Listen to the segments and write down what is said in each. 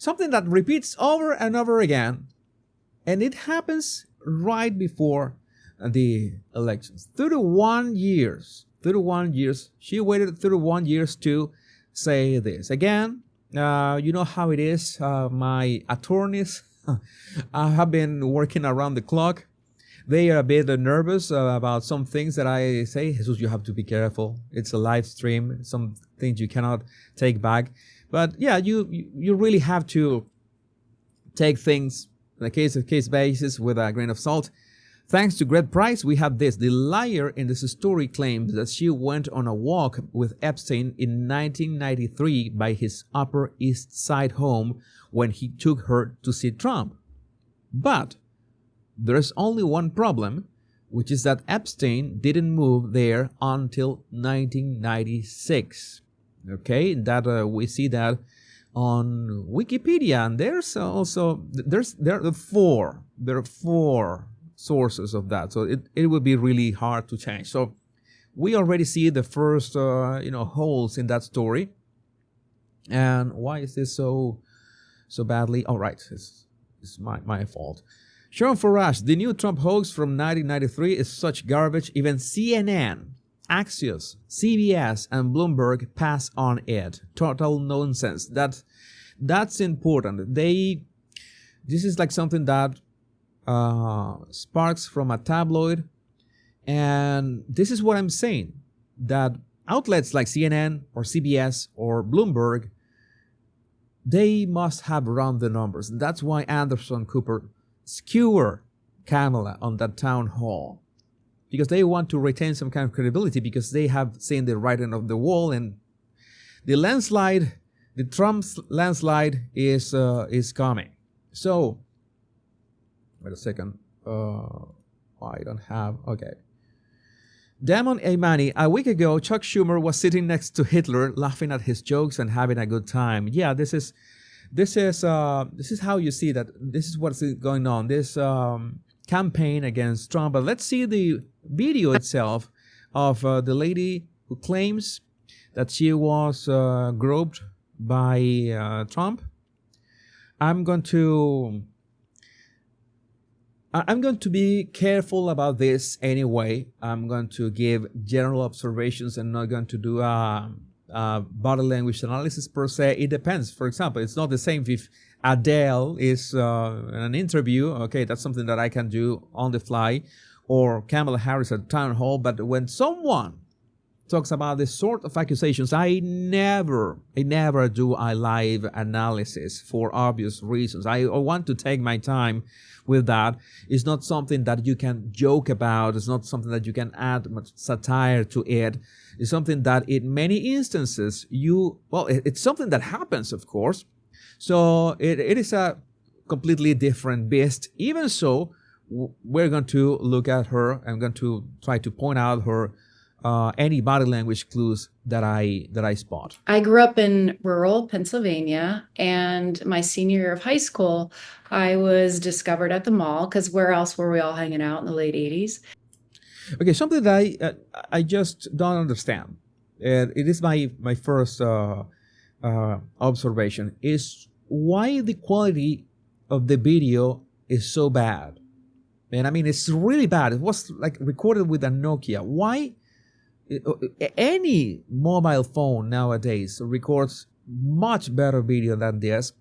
something that repeats over and over again, and it happens right before the elections. 31 years. She waited 31 years to say this. Again, you know how it is. My attorneys have been working around the clock. They are a bit nervous about some things that I say. Jesus, you have to be careful. It's a live stream. Some things you cannot take back. But yeah, you really have to take things on a case-to-case basis with a grain of salt. Thanks to Greg Price, we have this. The liar in this story claims that she went on a walk with Epstein in 1993 by his Upper East Side home when he took her to see Trump. But there's only one problem, which is that Epstein didn't move there until 1996. Okay, that we see that on Wikipedia, and there are four sources of that, so it would be really hard to change. So we already see the first holes in that story. And why is this so badly? All right, it's my fault. Sharon Farage, the new Trump hoax from 1993 is such garbage. Even CNN, Axios, CBS, and Bloomberg pass on it. Total nonsense. That's important. This is like something that sparks from a tabloid, and this is what I'm saying, that outlets like CNN or CBS or Bloomberg, they must have run the numbers, and that's why Anderson Cooper skewer Kamala on that town hall, because they want to retain some kind of credibility, because they have seen the writing on the wall, and the Trump's landslide is coming. So wait a second. I don't have. Okay. Damon Aimani. A week ago, Chuck Schumer was sitting next to Hitler, laughing at his jokes and having a good time. Yeah, this is how you see that. This is what's going on. This campaign against Trump. But let's see the video itself of the lady who claims that she was groped by Trump. I'm going to be careful about this anyway. I'm going to give general observations and not going to do body language analysis per se. It depends. For example, it's not the same if Adele is in an interview. Okay, that's something that I can do on the fly, or Kamala Harris at town hall. But when someone talks about this sort of accusations, I never do a live analysis for obvious reasons. I want to take my time with that. It's not something that you can joke about. It's not something that you can add much satire to it. It's something that in many instances it's something that happens, of course. So it is a completely different beast. Even so, we're going to look at her. I'm going to try to point out her any body language clues that I spot. I grew up in rural Pennsylvania, and my senior year of high school, I was discovered at the mall, because where else were we all hanging out in the late 80s? Okay, something that I just don't understand. It is my first observation, is why the quality of the video is so bad. And I mean, it's really bad. It was like recorded with a Nokia. Why? Any mobile phone nowadays records much better video than this.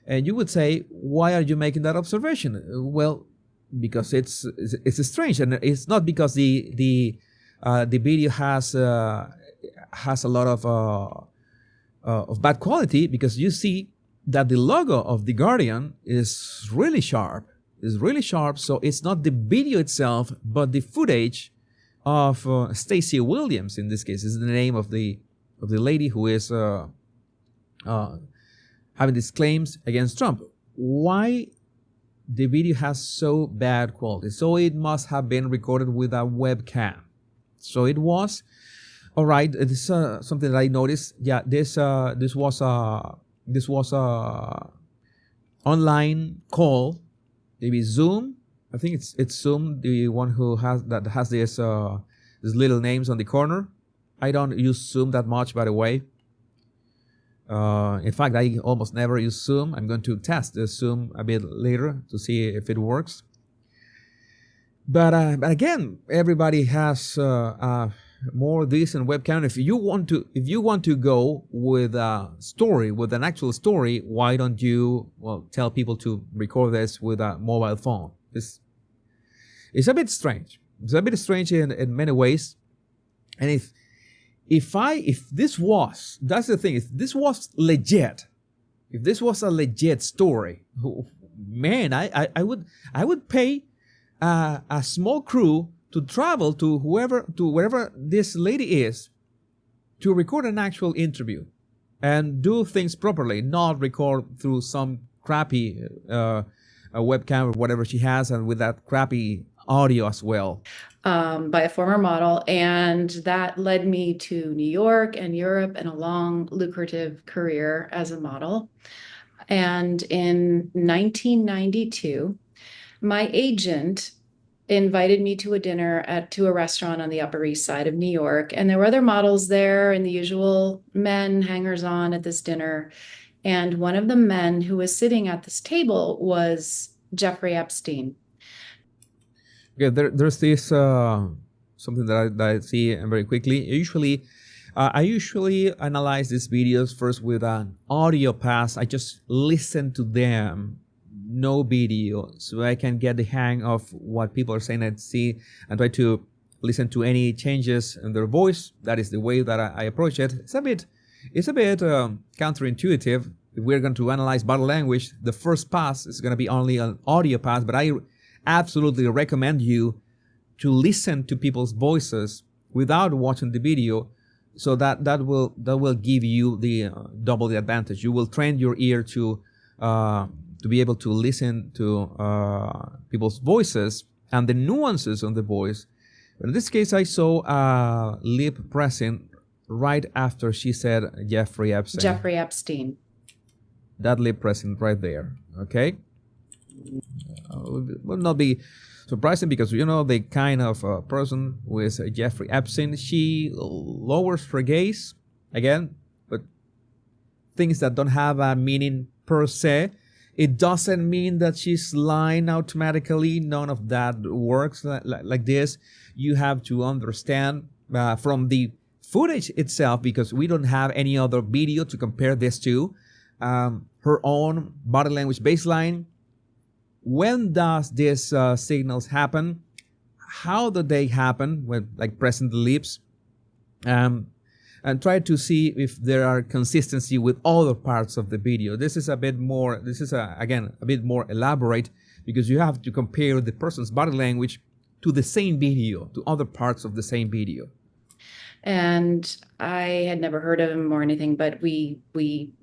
And you would say, why are you making that observation? Well, because it's strange, and it's not because the video has a lot of bad quality, because you see that the logo of The Guardian is really sharp. So it's not the video itself, but the footage of Stacey Williams, in this case, is the name of the lady who is having these claims against Trump. Why the video has so bad quality? So it must have been recorded with a webcam. So it was. All right, this is something that I noticed. Yeah, this was a online call, maybe Zoom. I think it's Zoom, the one who has these little names on the corner. I don't use Zoom that much, by the way. In fact, I almost never use Zoom. I'm going to test the Zoom a bit later to see if it works. But again, everybody has more decent webcam. If you want to go with a story, with an actual story, why don't you tell people to record this with a mobile phone? It's a bit strange. It's a bit strange in many ways. And if this was, that's the thing, if this was legit, if this was a legit story, man, I would pay a small crew to travel to wherever this lady is, to record an actual interview and do things properly, not record through some crappy webcam or whatever she has, and with that crappy audio as well. By a former model, and that led me to New York and Europe and a long, lucrative career as a model. And in 1992, my agent invited me to a dinner to a restaurant on the Upper East Side of New York. And there were other models there and the usual men hangers-on at this dinner. And one of the men who was sitting at this table was Jeffrey Epstein. Okay, there's this something that I see very quickly. I usually analyze these videos first with an audio pass. I just listen to them, no video, so I can get the hang of what people are saying and see, and try to listen to any changes in their voice. That is the way that I approach it. It's a bit counterintuitive. If we're going to analyze body language, the first pass is going to be only an audio pass, but I absolutely recommend you to listen to people's voices without watching the video, so that will give you the double the advantage. You will train your ear to be able to listen to people's voices and the nuances on the voice. But in this case, I saw lip pressing right after she said Jeffrey Epstein. Jeffrey Epstein. That lip pressing right there. Okay. Will not be surprising, because the kind of person with Jeffrey Epstein, she lowers her gaze again, but things that don't have a meaning per se. It doesn't mean that she's lying automatically. None of that works like this. You have to understand from the footage itself, because we don't have any other video to compare this to, her own body language baseline. When does these signals happen? How do they happen? When, like, pressing the lips, and try to see if there are consistency with other parts of the video. This is a bit more. This is again a bit more elaborate, because you have to compare the person's body language to the same video, to other parts of the same video. And I had never heard of him or anything, but we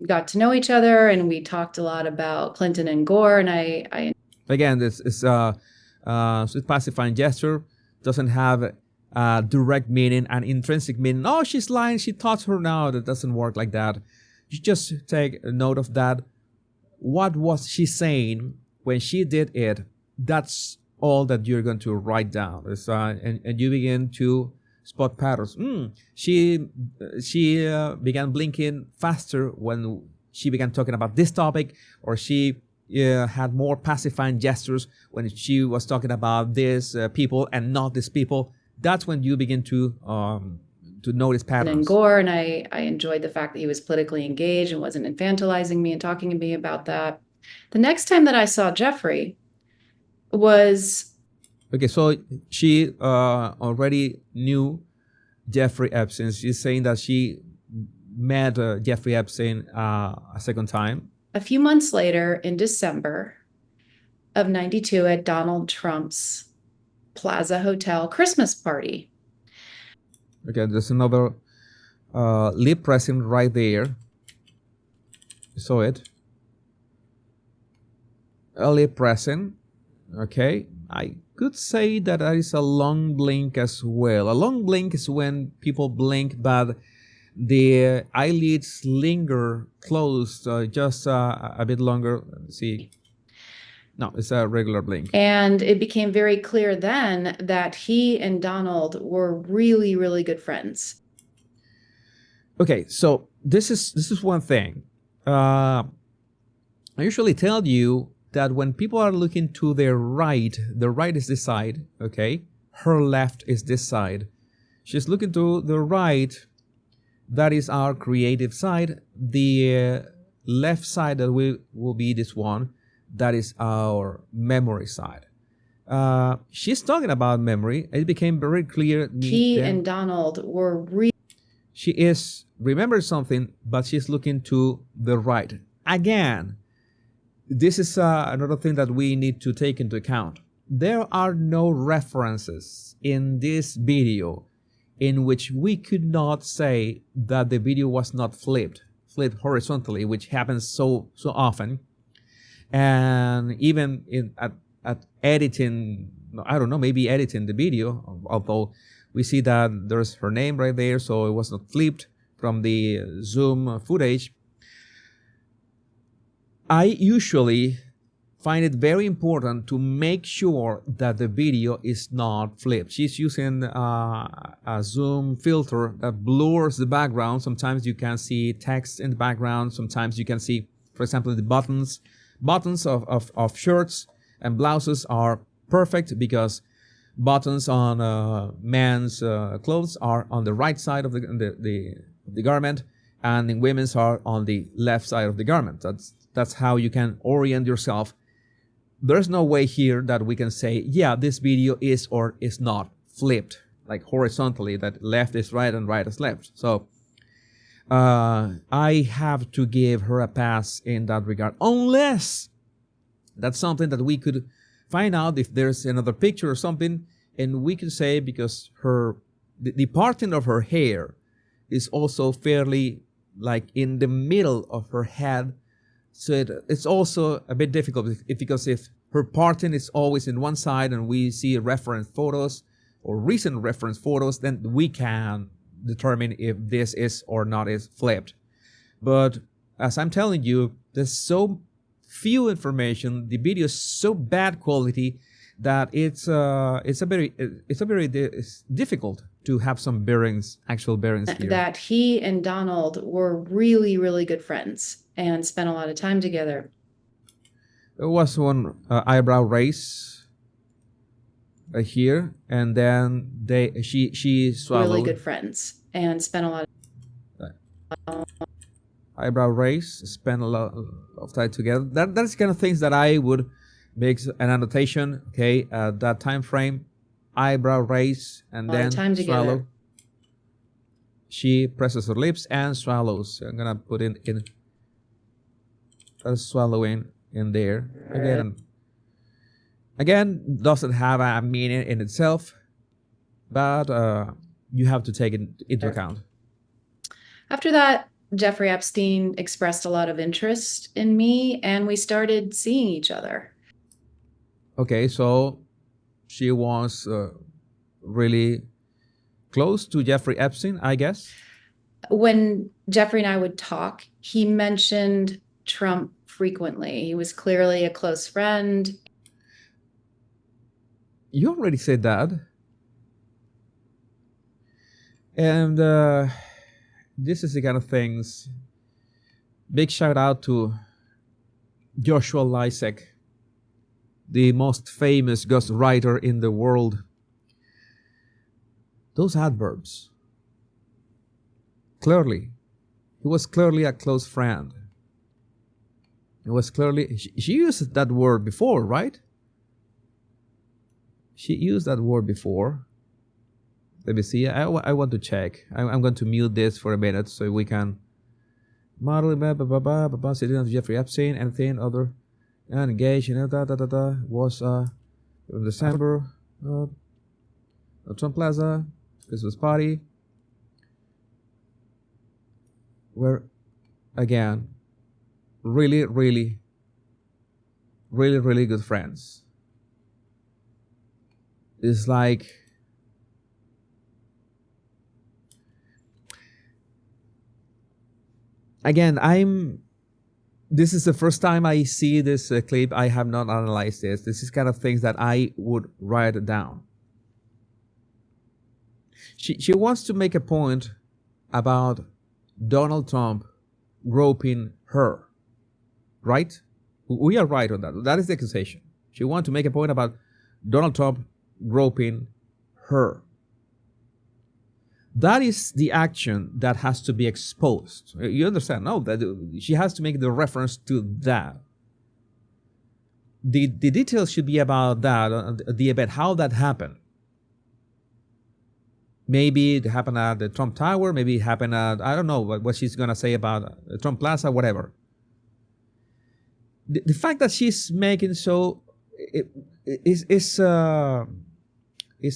got to know each other, and we talked a lot about Clinton and Gore, and I Again, this is sweet pacifying gesture, doesn't have direct meaning and intrinsic meaning. Oh, she's lying, she taught her now. That doesn't work like that. You just take note of that. What was she saying when she did it? That's all that you're going to write down. And you begin to spot patterns. She began blinking faster when she began talking about this topic, or she had more pacifying gestures when she was talking about this people and not these people. That's when you begin to notice patterns. And Gore, and I enjoyed the fact that he was politically engaged and wasn't infantilizing me and talking to me about that. The next time that I saw Jeffrey was... Okay, so she already knew Jeffrey Epstein. She's saying that she met Jeffrey Epstein a second time. A few months later, in December of 92, at Donald Trump's Plaza Hotel Christmas party. Okay, there's another lip pressing right there. You saw it. A lip pressing. Okay, I could say that is a long blink as well. A long blink is when people blink, but the eyelids linger closed just a bit longer. Let's see. No, it's a regular blink. And it became very clear then that he and Donald were really, really good friends. Okay, so this is one thing. I usually tell you that when people are looking to their right is this side, okay? Her left is this side. She's looking to the right, that is our creative side. The left side that will be this one, that is our memory side. She's talking about memory. It became very clear. He and Donald were She is remembering something, but she's looking to the right. Again, this is another thing that we need to take into account. There are no references in this video in which we could not say that the video was not flipped horizontally, which happens so often. And even at editing, I don't know, maybe editing the video, although we see that there's her name right there, so it was not flipped from the Zoom footage. I usually find it very important to make sure that the video is not flipped. She's using a Zoom filter that blurs the background. Sometimes you can see text in the background. Sometimes you can see, for example, the buttons of shirts and blouses are perfect because buttons on men's clothes are on the right side of the garment, and in women's are on the left side of the garment. That's how you can orient yourself. There's no way here that we can say, yeah, this video is or is not flipped, like horizontally, that left is right and right is left. So I have to give her a pass in that regard, unless that's something that we could find out if there's another picture or something, and we can say, because the parting of her hair is also fairly like in the middle of her head. So it's also a bit difficult because if her parting is always in one side and we see reference photos or recent reference photos, then we can determine if this is or not is flipped. But as I'm telling you, there's so few information, the video is so bad quality that it's difficult to have some actual bearings here. That he and Donald were really, really good friends and spent a lot of time together. There was one eyebrow raise here, and then she swallowed. Really good friends and spent a lot of eyebrow raise, spend a lot of time together. That's the kind of things that I would make an annotation. Okay, that time frame, eyebrow raise, and then time swallow. Together. She presses her lips and swallows. I'm gonna put in swallowing in there again. Doesn't have a meaning in itself, but you have to take it into account. After that, Jeffrey Epstein expressed a lot of interest in me, and we started seeing each other. Okay, so she was really close to Jeffrey Epstein, I guess. When Jeffrey and I would talk, he mentioned Trump frequently. He was clearly a close friend. You already said that. And this is the kind of things. Big shout out to Joshua Lysek, the most famous ghostwriter in the world. Those adverbs. Clearly. He was clearly a close friend. It was clearly, she used that word before, right? She used that word before. Let me see. I want to check. I'm going to mute this for a minute so we can model sitting on Jeffrey Epstein, anything other and engaged in was in December Trump Plaza Christmas party, where again really good friends. It's like again, this is the first time I see this clip. I have not analyzed this. This is kind of things that I would write down. She wants to make a point about Donald Trump groping her. Right? We are right on that. That is the accusation. She wanted to make a point about Donald Trump groping her. That is the action that has to be exposed. You understand? No, that she has to make the reference to that. The details should be about that, the event, how that happened. Maybe it happened at the Trump Tower. Maybe it happened at, I don't know what she's going to say about Trump Plaza, whatever. The fact that she's making is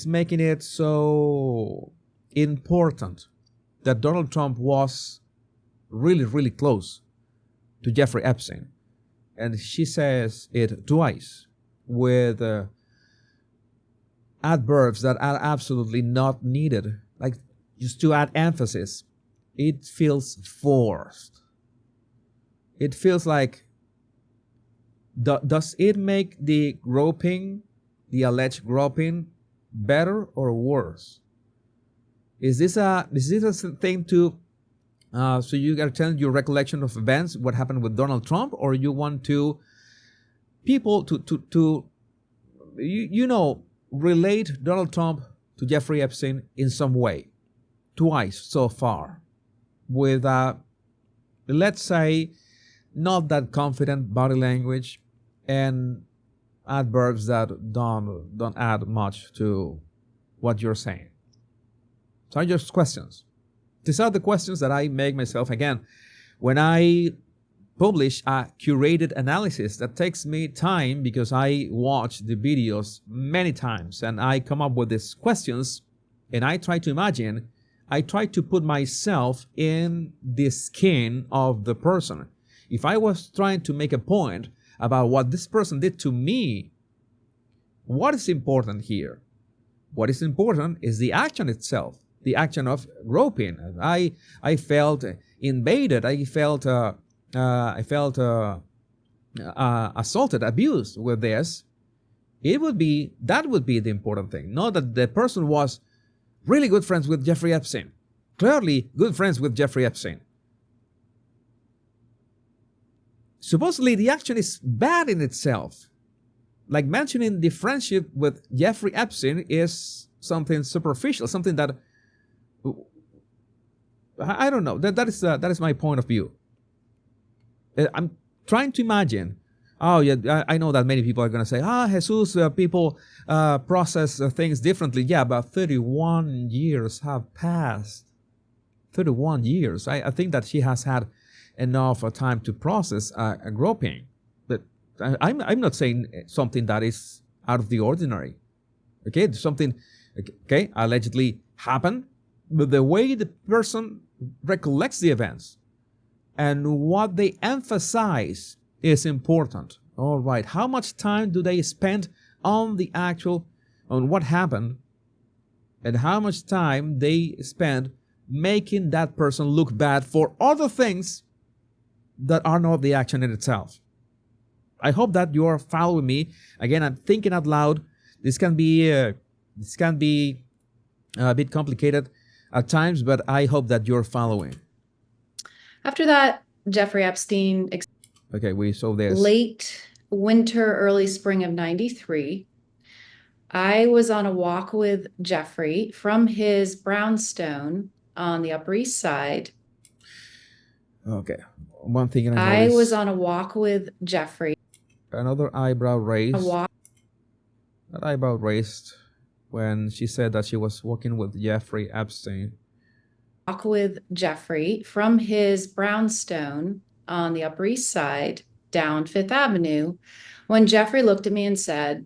making it so important that Donald Trump was really, really close to Jeffrey Epstein. And she says it twice with adverbs that are absolutely not needed. Like, just to add emphasis, it feels forced. It feels like, does it make the groping, the alleged groping, better or worse? Is this a thing to, so you got to tell your recollection of events, what happened with Donald Trump, or you want to, people to relate Donald Trump to Jeffrey Epstein in some way, twice so far, with, let's say, not that confident body language and adverbs that don't add much to what you're saying. So are just questions. These are the questions that I make myself. Again, when I publish a curated analysis, that takes me time because I watch the videos many times and I come up with these questions and I try to imagine, I try to put myself in the skin of the person. If I was trying to make a point about what this person did to me, what is important here? What is important is the action itself, the action of groping. I felt invaded. I felt assaulted, abused with this. That would be the important thing. Not that the person was really good friends with Jeffrey Epstein. Clearly good friends with Jeffrey Epstein. Supposedly the action is bad in itself. Like mentioning the friendship with Jeffrey Epstein is something superficial, something that, I don't know. That is my point of view. I'm trying to imagine. Oh yeah, I know that many people are going to say, Jesus, people process things differently. Yeah, but 31 years have passed. 31 years. I think that she has had enough time to process a groping. But I'm not saying something that is out of the ordinary. Okay, something, okay, allegedly happened, but the way the person recollects the events and what they emphasize is important. All right, how much time do they spend on what happened, and how much time they spend making that person look bad for other things that are not the action in itself. I hope that you are following me. Again, I'm thinking out loud. This can be a bit complicated at times, but I hope that you're following. After that, Jeffrey Epstein. Okay, we saw this. Late winter, early spring of 93. I was on a walk with Jeffrey from his brownstone on the Upper East Side. Okay, one thing I was on a walk with Jeffrey. Another eyebrow raised. That eyebrow raised when she said that she was walking with Jeffrey Epstein. Walk with Jeffrey from his brownstone on the Upper East Side down Fifth Avenue, when Jeffrey looked at me and said,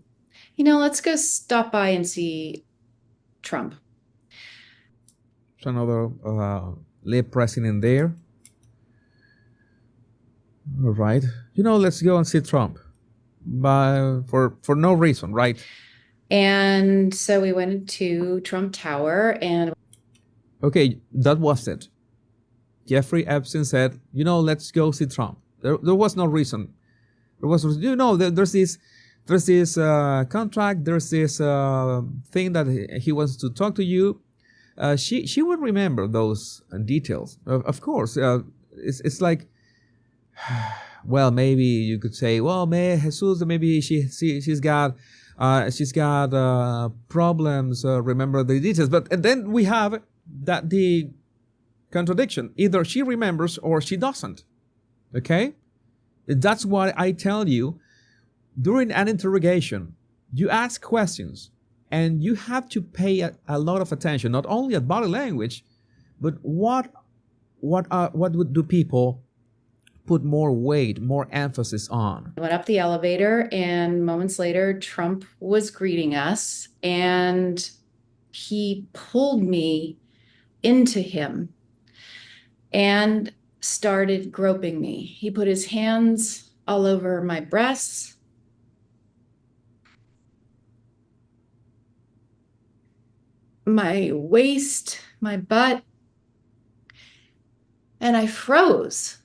let's go stop by and see Trump. So another lip pressing in there. All right. Let's go and see Trump. But for no reason, right? And so we went to Trump Tower and... Okay, that was it. Jeffrey Epstein said, let's go see Trump. There was no reason. There's this contract, there's this thing that he wants to talk to you. she would remember those details. Of course, it's like, well, maybe you could say, well, Jesus, maybe she's got problems. Remember the details, but and then we have that the contradiction. Either she remembers or she doesn't. Okay, that's why I tell you during an interrogation, you ask questions. And you have to pay a lot of attention, not only at body language, but what do people put more weight, more emphasis on? I went up the elevator, and moments later, Trump was greeting us, and he pulled me into him and started groping me. He put his hands all over my breasts, my waist, my butt, and I froze.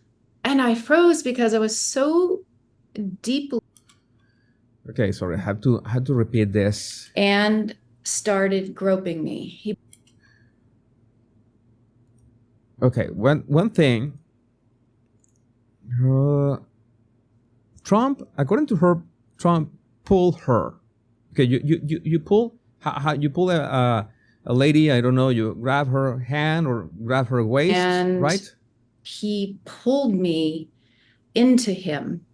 And I froze because I was so deeply. Okay, sorry, I had to repeat this. And started groping me. Okay, one thing. Trump, according to her, Trump pulled her. Okay, you pull. How you pull a lady? I don't know. You grab her hand or grab her waist, and right? He pulled me into him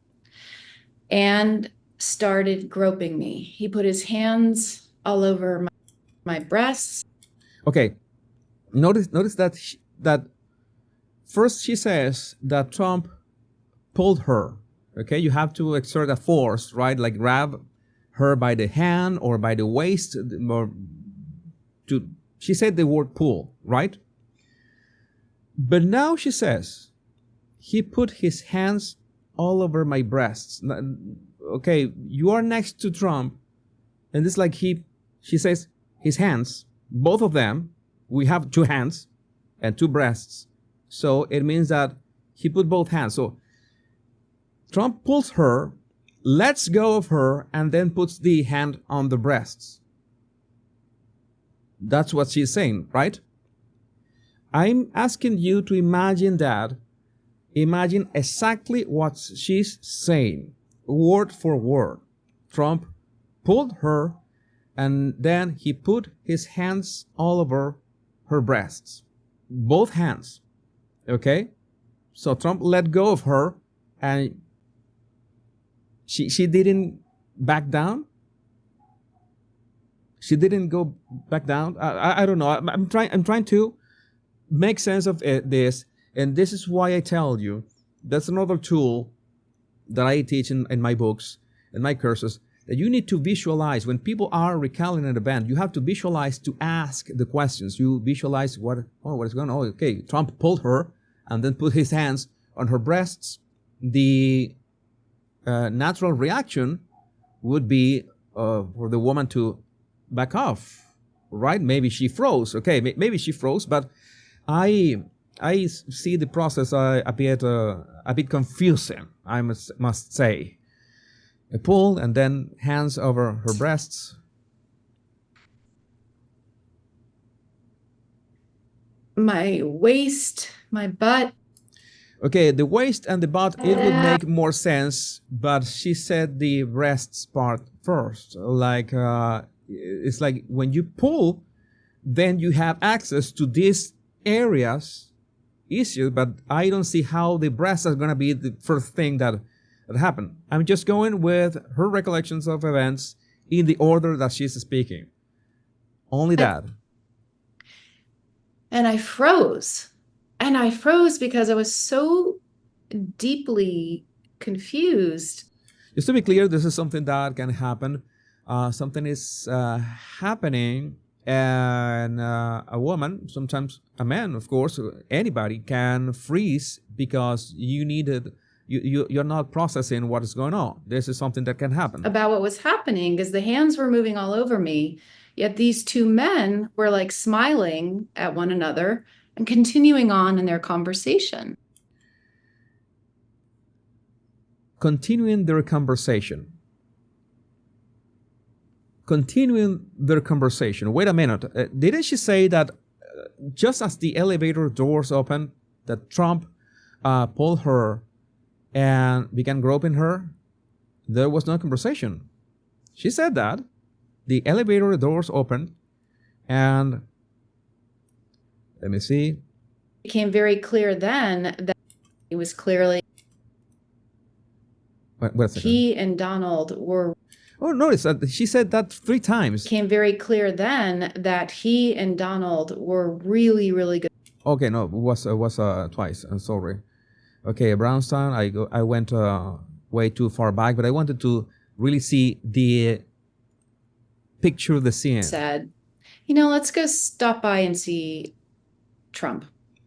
and started groping me. He put his hands all over my breasts. Okay, notice that that first she says that Trump pulled her. Okay, you have to exert a force, right? Like grab her by the hand or by the waist, or to. She said the word pull, right? But now she says he put his hands all over my breasts. Okay, you are next to Trump, and it's like she says his hands, both of them. We have two hands and two breasts, so it means that he put both hands. So Trump pulls her, lets go of her, and then puts the hand on the breasts. That's what she's saying, right? I'm asking you to imagine that. Imagine exactly what she's saying, word for word. Trump pulled her, and then he put his hands all over her breasts. Both hands. Okay? So Trump let go of her, and she didn't back down. She didn't go back down. I don't know. I'm trying to make sense of this, and this is why I tell you that's another tool that I teach in my books and my courses, that you need to visualize. When people are recounting an event, you have to visualize to ask the questions. You visualize what is going on. Oh, okay, Trump pulled her and then put his hands on her breasts. The natural reaction would be for the woman to back off, right? Maybe she froze. Okay, maybe she froze, but I see the process a bit confusing, I must say. A pull and then hands over her breasts. My waist, my butt. Okay, the waist and the butt, it would make more sense, but she said the breasts part first. Like, it's like when you pull, then you have access to these areas easier, but I don't see how the breasts are going to be the first thing that happened. I'm just going with her recollections of events in the order that she's speaking. Only that. And I froze. And I froze because I was so deeply confused. Just to be clear, this is something that can happen. Something is happening, and a woman, sometimes a man, of course, anybody can freeze because you're not processing what is going on. This is something that can happen. About what was happening, because the hands were moving all over me, yet these two men were like smiling at one another and continuing on in their conversation. Continuing their conversation. Wait a minute. Didn't she say that just as the elevator doors opened, that Trump pulled her and began groping her, there was no conversation. She said that. The elevator doors opened, and let me see. It became very clear then that he was clearly, Wait a second. he and Donald were, Oh, notice that she said that 3 times. became very clear then that he and Donald were really, really good. Okay, no, it was twice. I'm sorry. Okay, Brownstown. I went way too far back, but I wanted to really see the picture of the scene. Said, you know, let's go stop by and see Trump.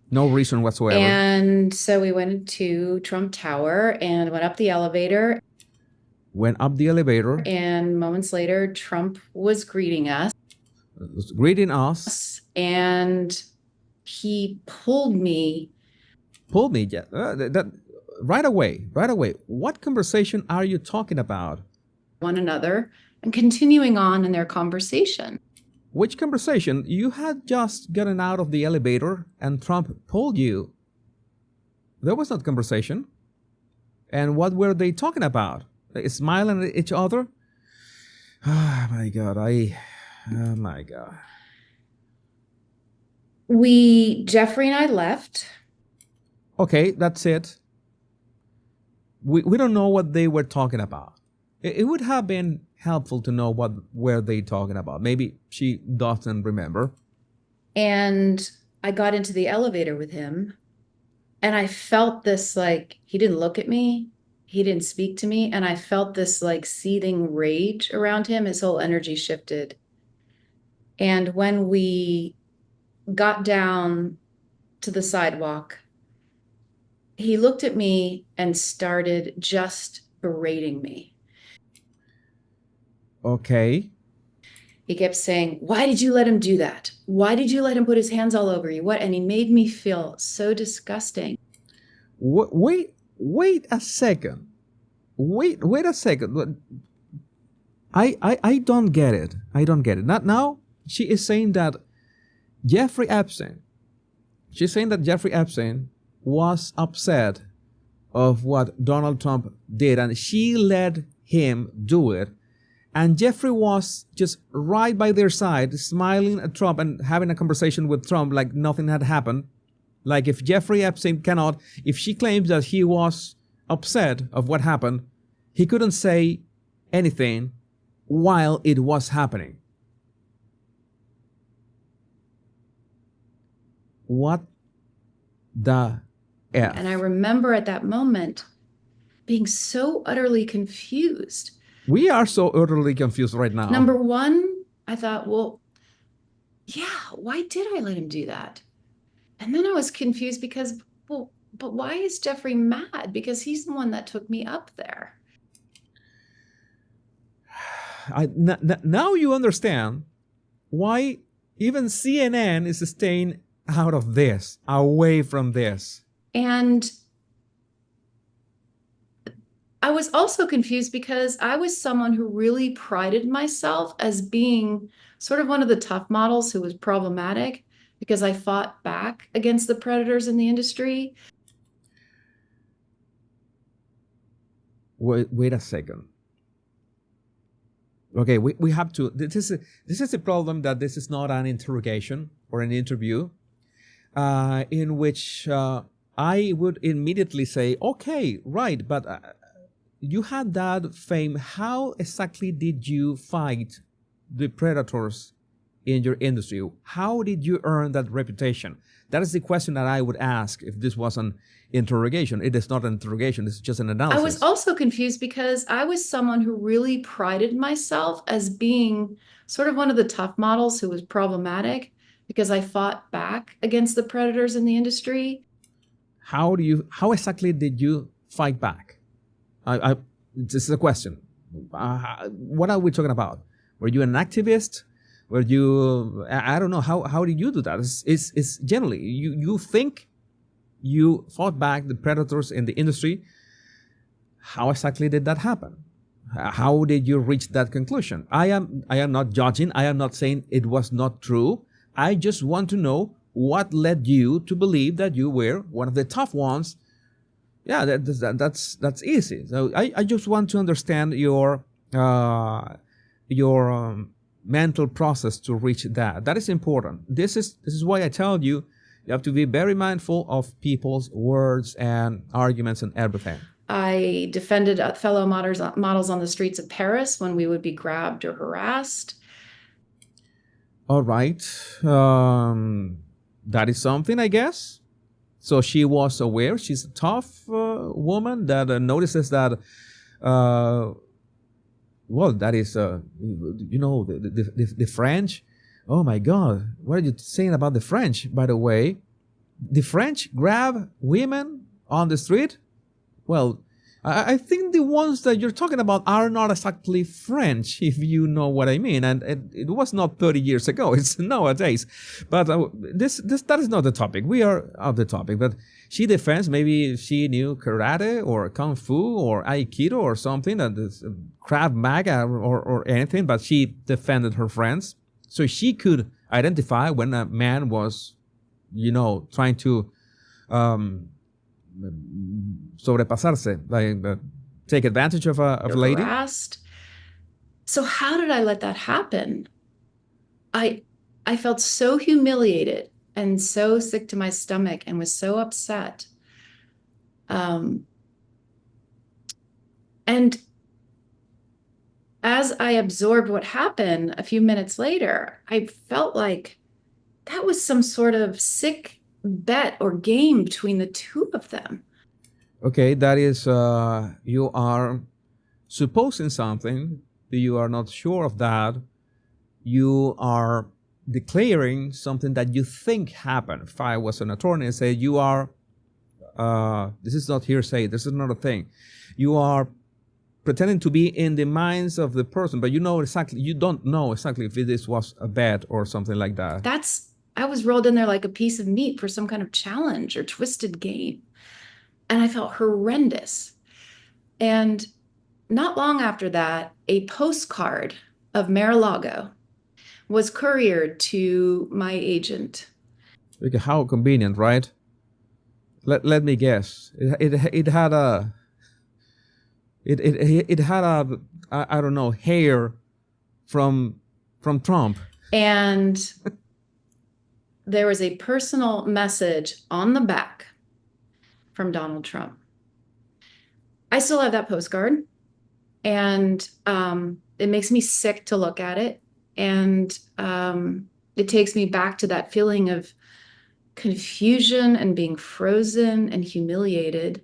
No reason whatsoever. And so we went to Trump Tower and went up the elevator. Went up the elevator. And moments later, Trump was greeting us. And he pulled me. Yeah. That right away. What conversation are you talking about? One another and continuing on in their conversation. Which conversation? You had just gotten out of the elevator and Trump pulled you. There was no conversation. And what were they talking about? Smiling at each other? Oh my God. Oh my God. Jeffrey and I left. Okay, that's it. We don't know what they were talking about. It would have been helpful to know what were they talking about. Maybe she doesn't remember. And I got into the elevator with him, and I felt this, like, he didn't look at me, he didn't speak to me, and I felt this like seething rage around him. His whole energy shifted. And when we got down to the sidewalk, he looked at me and started just berating me. Okay. He kept saying, why did you let him do that? Why did you let him put his hands all over you? What? And he made me feel so disgusting. Wait a second. Wait a second. I don't get it. Not now. She is saying that Jeffrey Epstein. She's saying that Jeffrey Epstein was upset of what Donald Trump did, and she let him do it. And Jeffrey was just right by their side, smiling at Trump and having a conversation with Trump like nothing had happened. Like if Jeffrey Epstein if she claims that he was upset of what happened, he couldn't say anything while it was happening. What the F? And I remember at that moment being so utterly confused. We are so utterly confused right now. Number one, I thought, well, yeah, why did I let him do that? And then I was confused because, well, but why is Jeffrey mad? Because he's the one that took me up there. Now you understand why even CNN is staying out of this, away from this. And I was also confused because I was someone who really prided myself as being sort of one of the tough models who was problematic because I fought back against the predators in the industry. Wait a second. Okay, we have to. This is a problem that this is not an interrogation or an interview, in which I would immediately say, okay, right, but you had that fame. How exactly did you fight the predators in your industry? How did you earn that reputation? That is the question that I would ask if this was an interrogation. It is not an interrogation. It's just an analysis. I was also confused because I was someone who really prided myself as being sort of one of the tough models who was problematic because I fought back against the predators in the industry. How exactly did you fight back? This is a question. What are we talking about? Were you an activist? Were you? I don't know. How did you do that? It's generally you think you fought back the predators in the industry. How exactly did that happen? How did you reach that conclusion? I am not judging. I am not saying it was not true. I just want to know what led you to believe that you were one of the tough ones. Yeah, that's easy. So I just want to understand your mental process to reach that. That is important. This is why I tell you have to be very mindful of people's words and arguments and everything. I defended fellow models on the streets of Paris when we would be grabbed or harassed. All right. That is something, I guess. So she was aware. She's a tough woman that notices that, well, that is, the French. Oh my God. What are you saying about the French, by the way? The French grab women on the street? Well, I think the ones that you're talking about are not exactly French, if you know what I mean. And it was not 30 years ago. It's nowadays. But that is not the topic. We are off the topic. But she defends, maybe she knew karate or kung fu or aikido or something, that is Krav Maga or anything. But she defended her friends. So she could identify when a man was, trying to sobrepasarse, like take advantage of a lady. Harassed. So how did I let that happen? I felt so humiliated and so sick to my stomach and was so upset. And as I absorbed what happened a few minutes later, I felt like that was some sort of sick bet or game between the two of them. Okay, that is, you are supposing something, but you are not sure of that. You are declaring something that you think happened. If I was an attorney and say, you are, this is not hearsay, this is not a thing. You are pretending to be in the minds of the person, but you don't know exactly if this was a bet or something like that. I was rolled in there like a piece of meat for some kind of challenge or twisted game. And I felt horrendous. And not long after that, a postcard of Mar-a-Lago was couriered to my agent. Okay, how convenient, right? Let me guess. It had a I don't know, hair from Trump. And there was a personal message on the back from Donald Trump. I still have that postcard, and it makes me sick to look at it. And it takes me back to that feeling of confusion and being frozen and humiliated.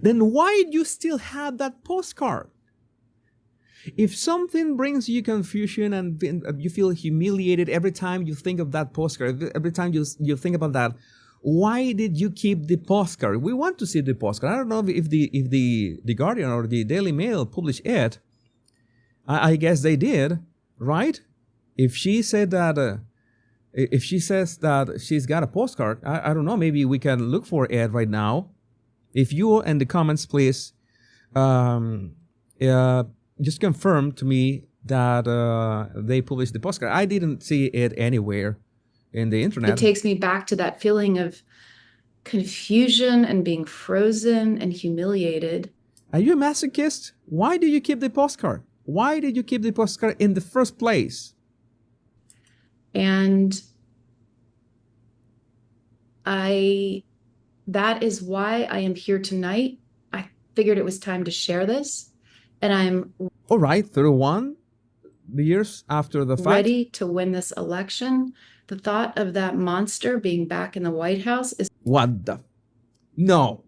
Then why do you still have that postcard? If something brings you confusion and you feel humiliated every time you think of that postcard, every time you think about that, why did you keep the postcard? We want to see the postcard. I don't know if the Guardian or the Daily Mail published it. I guess they did, right? If she said that, if she says that she's got a postcard, I don't know. Maybe we can look for it right now. If you in the comments, please, just confirm to me that they published the postcard. I didn't see it anywhere in the internet. It takes me back to that feeling of confusion and being frozen and humiliated. Are you a masochist? Why do you keep the postcard? Why did you keep the postcard in the first place? And that is why I am here tonight. I figured it was time to share this. And I'm all right, 31 years after the fact, ready to win this election. The thought of that monster being back in the White House is what the no.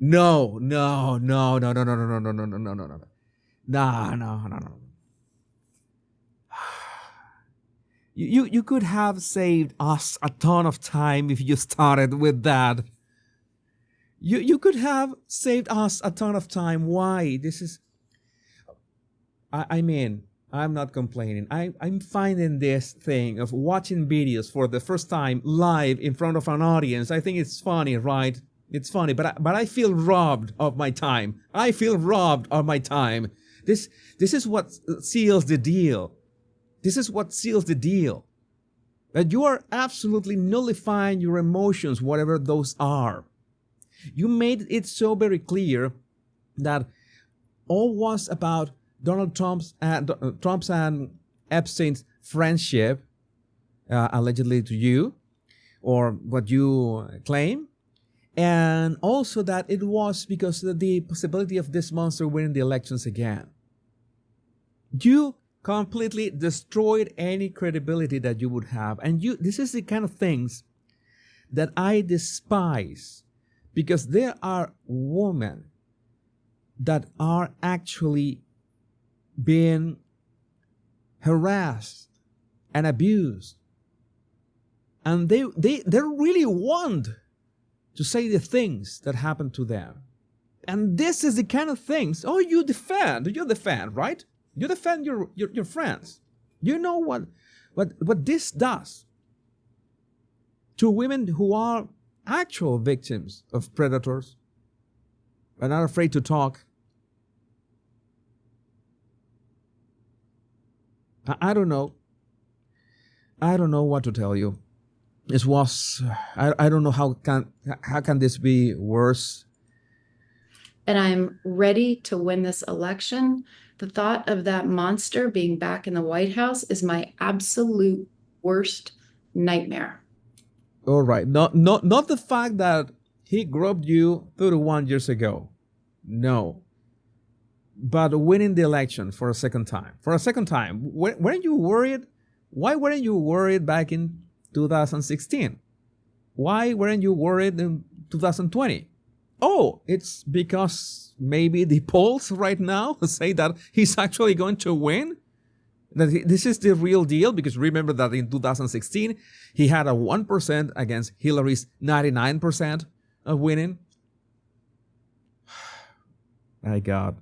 You could have saved us a ton of time if you started with that. You could have saved us a ton of time. Why? This is I mean, I'm not complaining. I'm finding this thing of watching videos for the first time live in front of an audience. I think it's funny, right? It's funny, but I feel robbed of my time. I feel robbed of my time. This is what seals the deal. This is what seals the deal. That you are absolutely nullifying your emotions, whatever those are. You made it so very clear that all was about Donald Trump's and Epstein's friendship, allegedly to you, or what you claim, and also that it was because of the possibility of this monster winning the elections again. You completely destroyed any credibility that you would have, and this is the kind of things that I despise, because there are women that are actually being harassed and abused, and they really want to say the things that happen to them. And this is the kind of things, you defend, right? You defend your friends. You know what this does to women who are actual victims of predators and are afraid to talk. I don't know. I don't know what to tell you. This was, I don't know how can this be worse. And I'm ready to win this election. The thought of that monster being back in the White House is my absolute worst nightmare. All right. Not the fact that he groped you 31 years ago. No. But winning the election for a second time. Weren't you worried? Why weren't you worried back in 2016? Why weren't you worried in 2020? Oh, it's because maybe the polls right now say that he's actually going to win? That this is the real deal? Because remember that in 2016, he had a 1% against Hillary's 99% of winning. My God.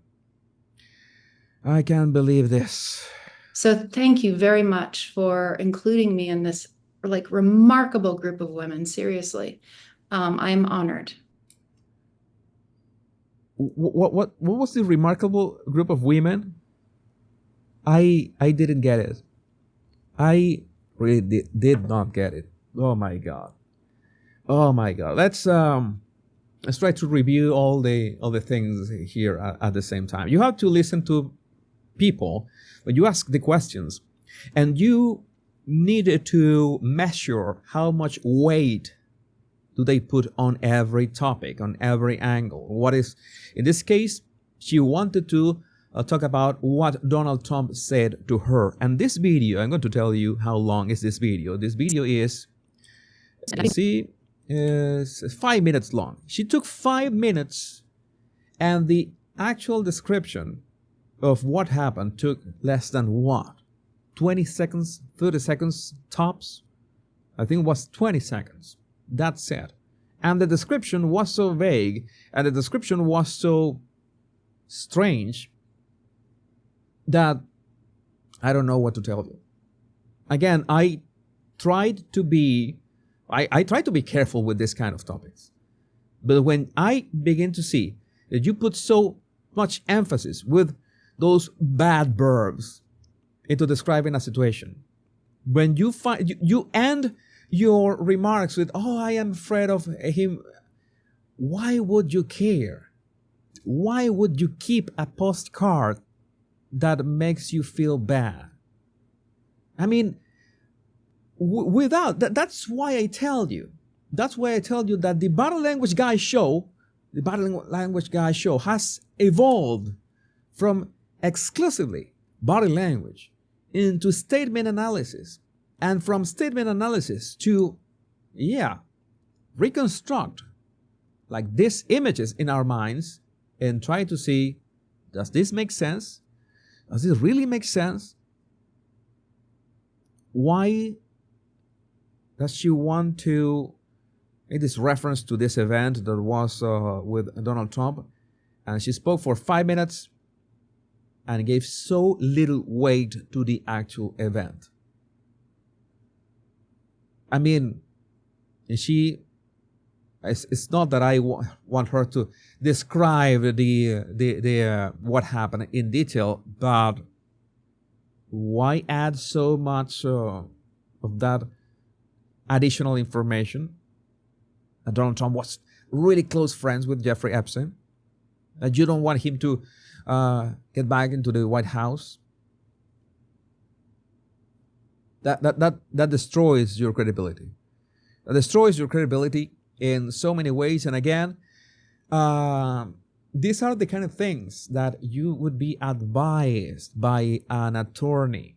I can't believe this. So thank you very much for including me in this remarkable group of women. Seriously, I'm honored. What was the remarkable group of women? I didn't get it. I really did not get it. Oh my God. Let's try to review all the things here at the same time. You have to listen to people when you ask the questions, and you need to measure how much weight do they put on every topic, on every angle. What is, in this case, she wanted to talk about what Donald Trump said to her. And this video, I'm going to tell you how long is this video. This video is, let's see, is 5 minutes long. She took 5 minutes, and the actual description of what happened took less than what? 20 seconds, 30 seconds tops? I think it was 20 seconds. That's it. And the description was so vague, and the description was so strange that I don't know what to tell you. Again, I tried to be careful with this kind of topics. But when I begin to see that you put so much emphasis with those bad verbs into describing a situation, when you find you end your remarks with, I am afraid of him, why would you care? Why would you keep a postcard that makes you feel bad? I mean, that's why I tell you that the body language guy show has evolved from exclusively body language into statement analysis, and from statement analysis to reconstruct like these images in our minds and try to see, does this make sense? Does this really make sense? Why does she want to make this reference to this event that was with Donald Trump? And she spoke for 5 minutes and gave so little weight to the actual event. I mean, it's not that I want her to describe the what happened in detail, but why add so much of that additional information. Donald Trump was really close friends with Jeffrey Epstein. And you don't want him to get back into the White House. That destroys your credibility. That destroys your credibility in so many ways. And again, these are the kind of things that you would be advised by an attorney.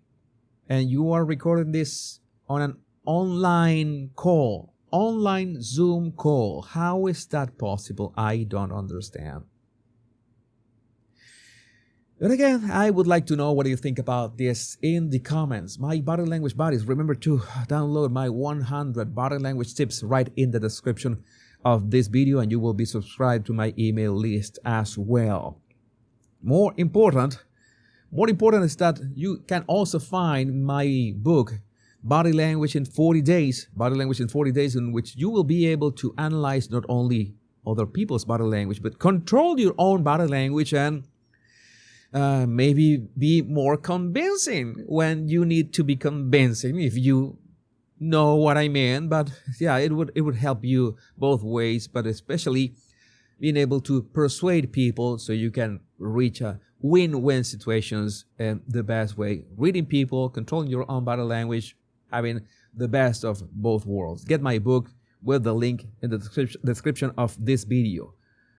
And you are recording this on an online call, online Zoom call. How is that possible? I don't understand. But again, I would like to know what you think about this in the comments. My body language buddies, remember to download my 100 body language tips right in the description of this video, and you will be subscribed to my email list as well. More important is that you can also find my book, Body Language in 40 Days, in which you will be able to analyze not only other people's body language, but control your own body language and maybe be more convincing when you need to be convincing, if you know what I mean. But yeah, it would help you both ways, but especially being able to persuade people so you can reach a win-win situations in the best way. Reading people, controlling your own body language, having the best of both worlds. Get my book with the link in the description of this video.